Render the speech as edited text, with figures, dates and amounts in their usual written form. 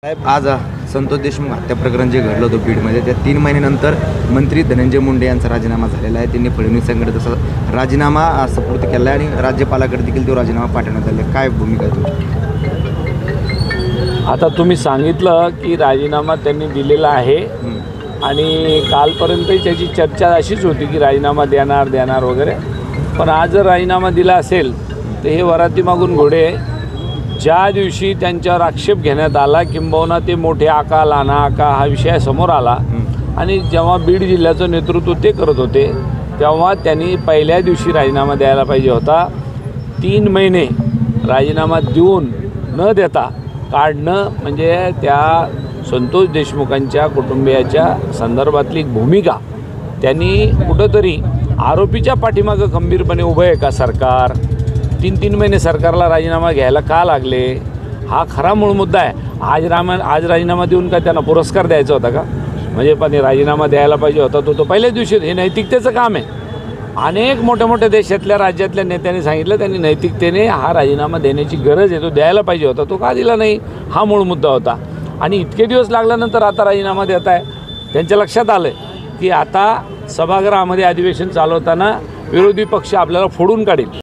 साहेब, आज संतोष देशमुख हत्या प्रकरण जे घडलं होतं बीडमध्ये, त्या 3 महिन्यानंतर मंत्री धनंजय मुंडे यांचा राजीनामा झालेला आहे। त्यांनी फडणवीसांकडे तसा राजीनामा सुपूर्द केला आहे आणि राज्यपालाकडे देखील तो राजीनामा पाठवण्यात आला आहे। काय भूमिका आहे तुमची? आता तुम्ही सांगितलं की राजीनामा त्यांनी दिलेला आहे आणि कालपर्यंत त्याची चर्चा अशीच होती की राजीनामा देणार वगैरे, पण आज जर राजीनामा दिला असेल तर हे वराती मागून घोडे। ज्या दिवशी त्यांच्यावर आक्षेप घेण्यात आला, किंबहुना ते मोठे आका लहान आका हा विषय समोर आला आणि जेव्हा बीड जिल्ह्याचं नेतृत्व ते करत होते तेव्हा त्यांनी पहिल्या दिवशी राजीनामा द्यायला पाहिजे होता। 3 महिने राजीनामा देऊन न देता काढणं म्हणजे त्या संतोष देशमुखांच्या कुटुंबियाच्या संदर्भातली भूमिका त्यांनी कुठंतरी आरोपीच्या पाठीमागं खंबीरपणे उभं आहे का सरकार? 3 महिने सरकारला राजीनामा घ्यायला का लागले? हा खरा मूळ मुद्दा आहे। आज राजीनामा देऊन का त्यांना पुरस्कार द्यायचा होता का? म्हणजे पण राजीनामा द्यायला पाहिजे होता तो पहिल्या दिवशी। हे नैतिकतेचं काम आहे। अनेक मोठ्या देशातल्या राज्यातल्या नेत्यांनी सांगितलं त्यांनी नैतिकतेने हा राजीनामा देण्याची गरज आहे, तो द्यायला पाहिजे होता, तो का दिला नाही हा मूळ मुद्दा होता। आणि इतके दिवस लागल्यानंतर आता राजीनामा देत आहे। त्यांच्या लक्षात आलं की आता सभागृहामध्ये अधिवेशन चालवताना विरोधी पक्ष आपल्याला फोडून काढेल।